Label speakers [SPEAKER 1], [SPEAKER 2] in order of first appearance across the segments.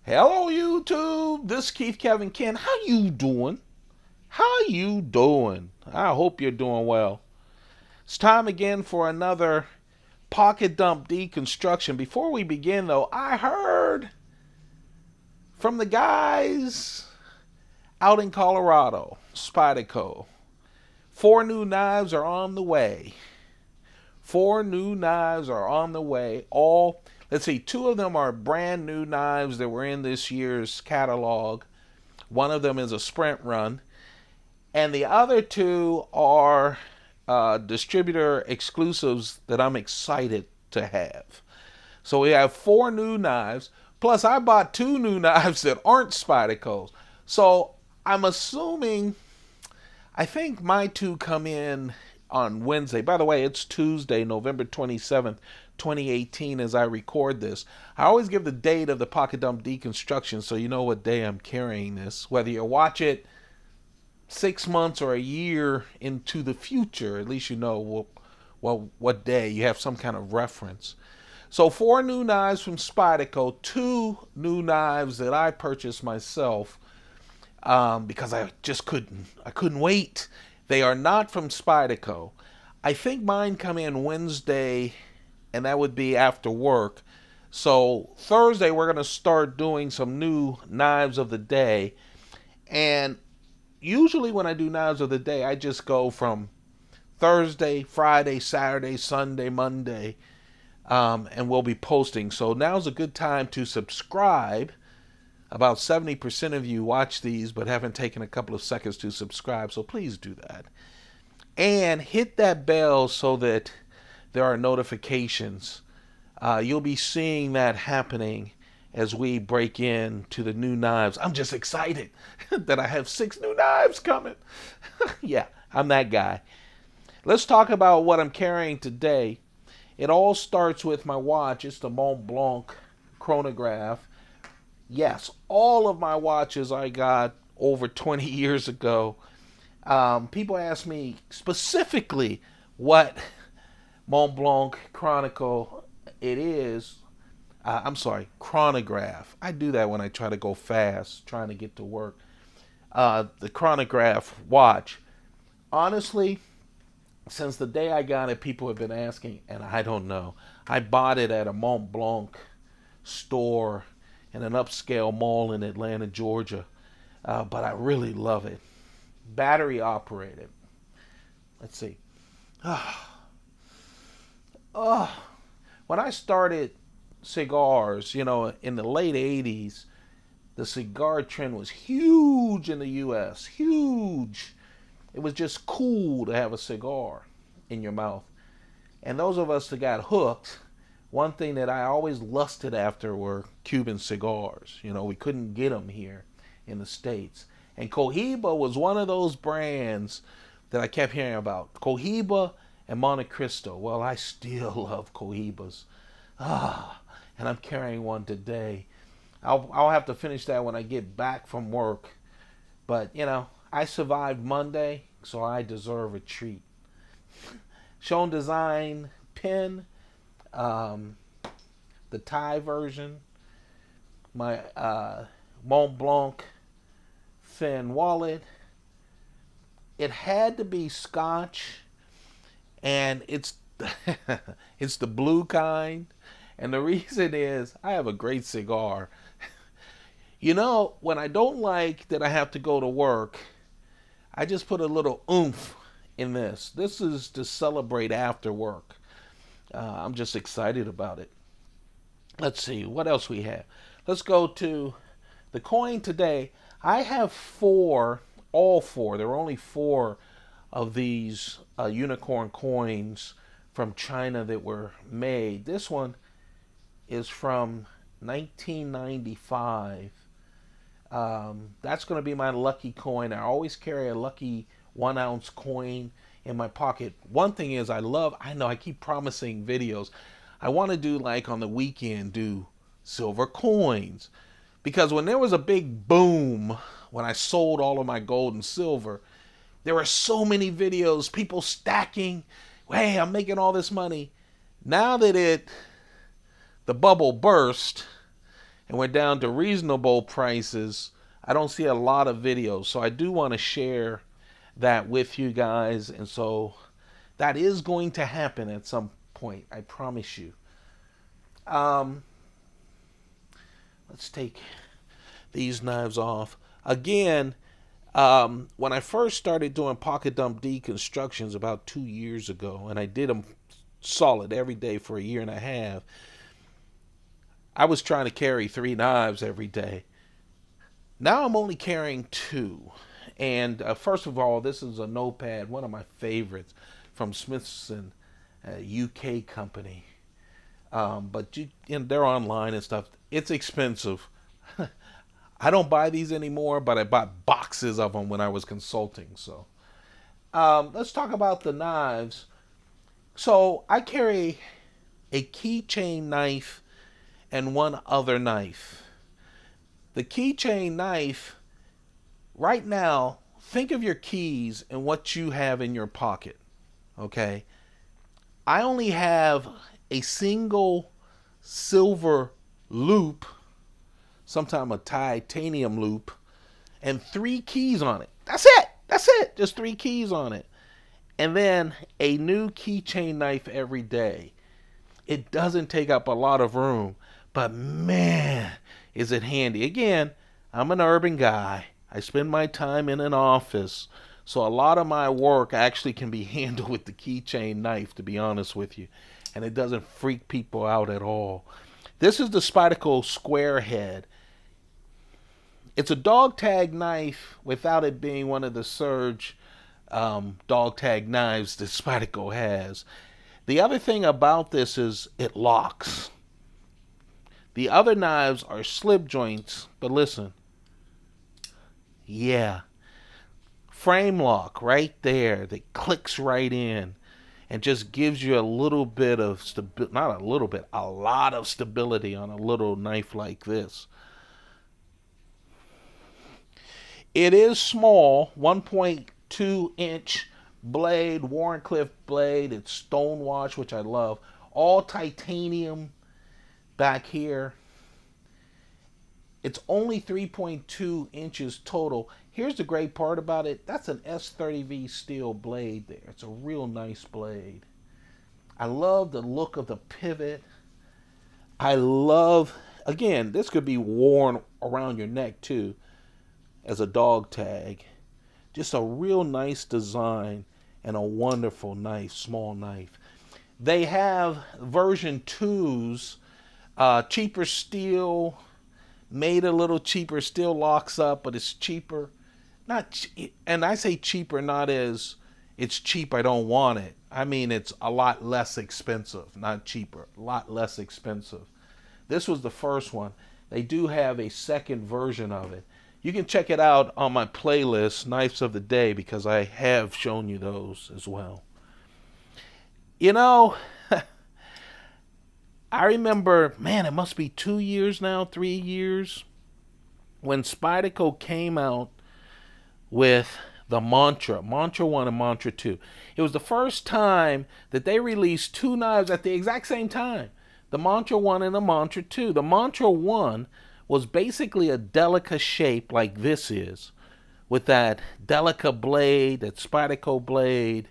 [SPEAKER 1] Hello YouTube, this is Keith Kevin Ken. How you doing? How you doing? I hope you're doing well. It's time again for another pocket dump deconstruction. Before we begin though, I heard from the guys out in Colorado, Spyderco. 4 new knives are on the way. 4 new knives are on the way. All, let's see, 2 of them are brand new knives that were in this year's catalog. One of them is a sprint run. And the other 2 are distributor exclusives that I'm excited to have. So we have 4 new knives. Plus I bought 2 new knives that aren't Spyderco's. So I'm assuming, I think my 2 come in on Wednesday. By the way, it's Tuesday, November 27th, 2018 as I record this. I always give the date of the pocket dump deconstruction so you know what day I'm carrying this. Whether you watch it 6 months or a year into the future, at least you know what day. You have some kind of reference. So 4 new knives from Spyderco, 2 new knives that I purchased myself because I just couldn't wait. They are not from Spyderco. I think mine come in Wednesday, and that would be after work. So Thursday we're going to start doing some new knives of the day. And usually when I do knives of the day, I just go from Thursday, Friday, Saturday, Sunday, Monday, and we'll be posting. So now's a good time to subscribe. About 70% of you watch these but haven't taken a couple of seconds to subscribe, so please do that. And hit that bell so that there are notifications. You'll be seeing that happening as we break into the new knives. I'm just excited that I have 6 new knives coming. Yeah, I'm that guy. Let's talk about what I'm carrying today. It all starts with my watch. It's the Mont Blanc Chronograph. Yes, all of my watches I got over 20 years ago. People ask me specifically what Mont Blanc Chronicle it is. I'm sorry, Chronograph. I do that when I try to go fast, trying to get to work. The Chronograph watch. Honestly, since the day I got it, people have been asking, and I don't know. I bought it at a Mont Blanc store in an upscale mall in Atlanta, Georgia. But I really love it. Battery operated. Let's see. When I started cigars, you know, in the late 80s, the cigar trend was huge in the U.S. Huge. It was just cool to have a cigar in your mouth. And those of us that got hooked, one thing that I always lusted after were Cuban cigars. You know, we couldn't get them here in the States. And Cohiba was one of those brands that I kept hearing about. Cohiba and Monte Cristo. Well, I still love Cohibas. And I'm carrying one today. I'll have to finish that when I get back from work. But, you know, I survived Monday, so I deserve a treat. Shown Design pen. The Thai version, my Mont Blanc thin wallet. It had to be Scotch, and it's it's the blue kind, and the reason is I have a great cigar. You know, when I don't like that I have to go to work, I just put a little oomph in this. This is to celebrate after work. I'm just excited about it. Let's see what else we have. Let's go to the coin today. I have 4, all 4. There are only 4 of these unicorn coins from China that were made. This one is from 1995. That's going to be my lucky coin. I always carry a lucky 1-ounce coin in my pocket. One thing is I know I keep promising videos. I want to do, like on the weekend, do silver coins. Because when there was a big boom, when I sold all of my gold and silver, there were so many videos, people stacking. Hey, I'm making all this money. Now that the bubble burst, and we're down to reasonable prices, I don't see a lot of videos. So I do want to share that with you guys. And so that is going to happen at some point, I promise you. Let's take these knives off. Again, when I first started doing pocket dump deconstructions about 2 years ago, and I did them solid every day for a year and a half, I was trying to carry 3 knives every day. Now I'm only carrying 2. And first of all, this is a notepad, one of my favorites from Smithson, UK company. But they're online and stuff. It's expensive. I don't buy these anymore, but I bought boxes of them when I was consulting. So let's talk about the knives. So I carry a keychain knife and one other knife. The keychain knife, right now, think of your keys and what you have in your pocket. Okay? I only have a single silver loop, sometimes a titanium loop, and 3 keys on it. That's it. That's it. Just 3 keys on it. And then a new keychain knife every day. It doesn't take up a lot of room, but man, is it handy. Again, I'm an urban guy. I spend my time in an office, so a lot of my work actually can be handled with the keychain knife, to be honest with you. And it doesn't freak people out at all. This is the Spyderco square head. It's a dog tag knife without it being one of the Surge dog tag knives that Spyderco has. The other thing about this is it locks. The other knives are slip joints, but listen. Yeah. Frame lock right there that clicks right in and just gives you a little bit of stability, not a little bit, a lot of stability on a little knife like this. It is small, 1.2 inch blade, Warncliffe blade. It's stone wash, which I love. All titanium back here. It's only 3.2 inches total. Here's the great part about it. That's an S30V steel blade there. It's a real nice blade. I love the look of the pivot. I love, again, this could be worn around your neck too as a dog tag. Just a real nice design and a wonderful knife, small knife. They have version 2s, cheaper steel, made a little cheaper, still locks up, but it's cheaper. And I say cheaper not as it's cheap, I don't want it. I mean it's a lot less expensive, not cheaper, a lot less expensive. This was the first one. They do have a second version of it. You can check it out on my playlist, Knives of the Day, because I have shown you those as well. You know, I remember, man, it must be 2 years now, 3 years, when Spyderco came out with the Mantra 1 and Mantra 2. It was the first time that they released 2 knives at the exact same time. The Mantra 1 and the Mantra 2. The Mantra 1 was basically a Delica shape like this is, with that Delica blade, that Spyderco blade,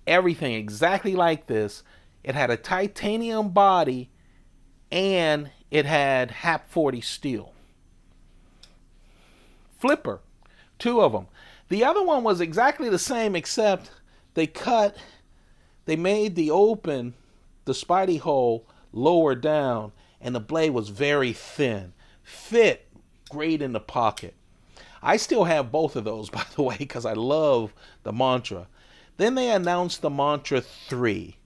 [SPEAKER 1] everything exactly like this. It had a titanium body and it had HAP 40 steel. Flipper, 2 of them. The other one was exactly the same, except they made the open, the Spidey hole lower down, and the blade was very thin. Fit great in the pocket. I still have both of those, by the way, because I love the Mantra. Then they announced the Mantra 3.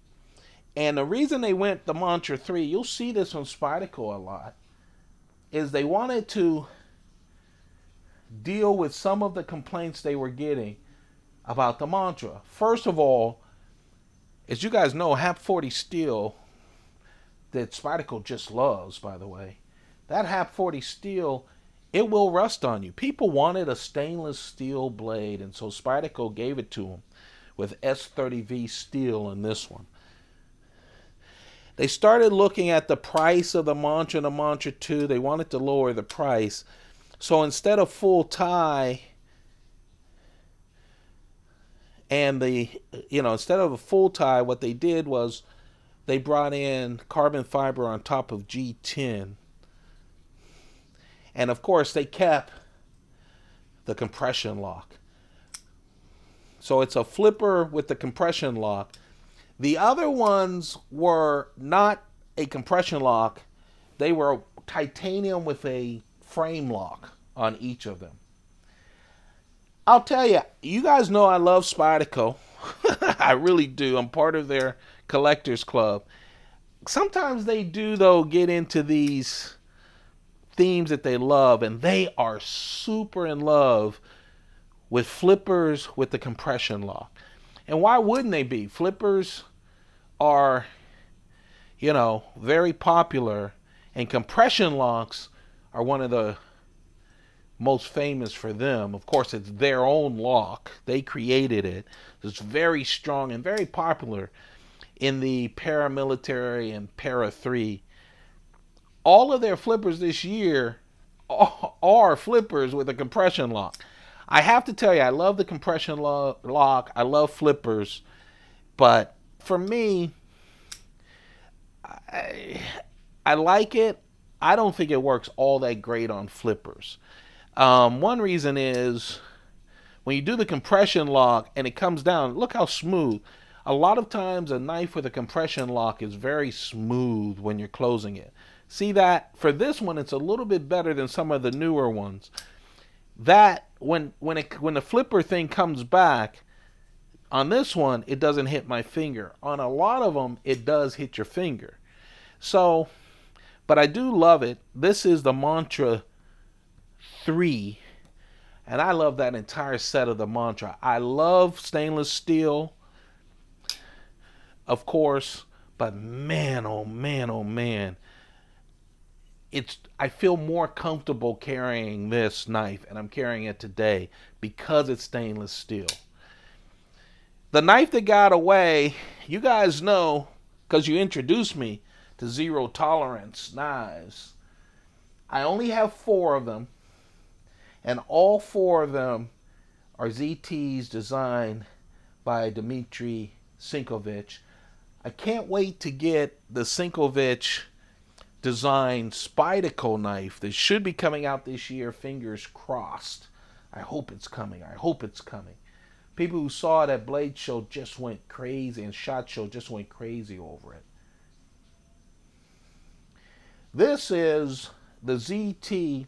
[SPEAKER 1] And the reason they went the Mantra 3, you'll see this on Spyderco a lot, is they wanted to deal with some of the complaints they were getting about the Mantra. First of all, as you guys know, HAP 40 steel that Spyderco just loves, by the way. That HAP 40 steel, it will rust on you. People wanted a stainless steel blade, and so Spyderco gave it to them with S30V steel in this one. They started looking at the price of the Mantra and the Mantra 2. They wanted to lower the price. So instead of full tie and instead of a full tie, what they did was they brought in carbon fiber on top of G10. And of course, they kept the compression lock. So it's a flipper with the compression lock. The other ones were not a compression lock. They were titanium with a frame lock on each of them. I'll tell you, you guys know I love Spyderco. I really do. I'm part of their collectors club. Sometimes they do, though, get into these themes that they love, and they are super in love with flippers with the compression lock. And why wouldn't they be? Flippers are, very popular, and compression locks are one of the most famous for them. Of course, it's their own lock. They created it. It's very strong and very popular in the paramilitary and para 3. All of their flippers this year are flippers with a compression lock. I have to tell you, I love the compression lock. I love flippers. But for me, I like it. I don't think it works all that great on flippers. One reason is when you do the compression lock and it comes down, look how smooth. A lot of times a knife with a compression lock is very smooth when you're closing it. See that? For this one, it's a little bit better than some of the newer ones. That when the flipper thing comes back, on this one, it doesn't hit my finger. On a lot of them, it does hit your finger. So, but I do love it. This is the Mantra 3, and I love that entire set of the Mantra. I love stainless steel, of course, but man, oh man, oh man, I feel more comfortable carrying this knife, and I'm carrying it today because it's stainless steel. The knife that got away, you guys know, because you introduced me to zero tolerance knives. I only have 4 of them, and all 4 of them are ZTs designed by Dmitry Sinkovich. I can't wait to get the Sinkovich designed Spyderco knife that should be coming out this year, fingers crossed. I hope it's coming. I hope it's coming. People who saw it at Blade Show just went crazy, and SHOT Show just went crazy over it. This is the ZT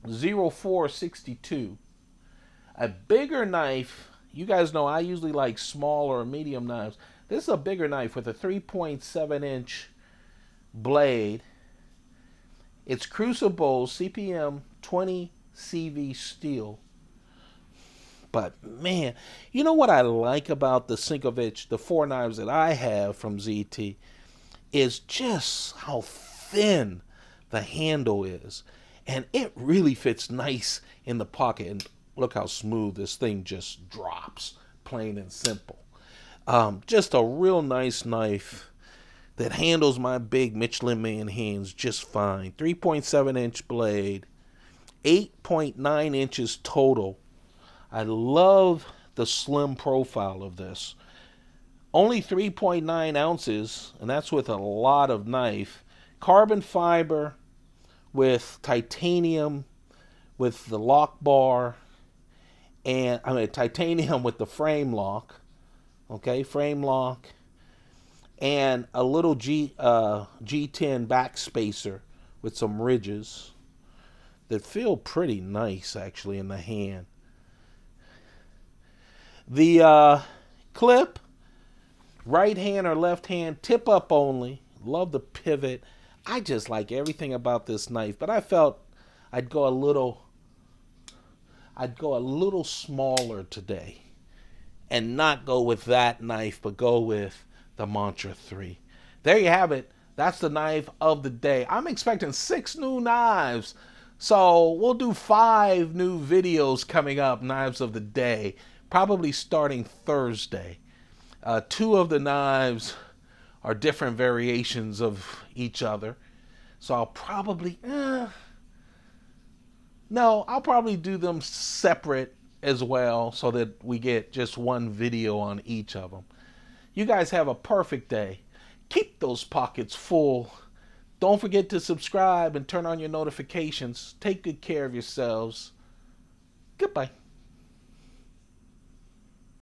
[SPEAKER 1] 0462. A bigger knife. You guys know I usually like small or medium knives. This is a bigger knife with a 3.7-inch blade. It's Crucible CPM 20 CV steel. But man, you know what I like about the Sinkovich, the 4 knives that I have from ZT, is just how thin the handle is. And it really fits nice in the pocket. And look how smooth this thing just drops, plain and simple. Just a real nice knife that handles my big Michelin Man hands just fine. 3.7-inch blade, 8.9 inches total. I love the slim profile of this. Only 3.9 ounces, and that's with a lot of knife. Carbon fiber with titanium with the lock bar, and titanium with the frame lock. Okay, frame lock, and a little G10 back spacer with some ridges that feel pretty nice actually in the hand. The clip, right hand or left hand, tip up only. Love the pivot. I just like everything about this knife, but I felt I'd go a little smaller today. And not go with that knife, but go with the Mantra 3. There you have it. That's the knife of the day. I'm expecting 6 new knives. So we'll do 5 new videos coming up, knives of the day, probably starting Thursday. 2 of the knives are different variations of each other. So I'll probably, no, I'll probably do them separate as well so that we get just one video on each of them. You guys have a perfect day. Keep those pockets full. Don't forget to subscribe and turn on your notifications. Take good care of yourselves. Goodbye.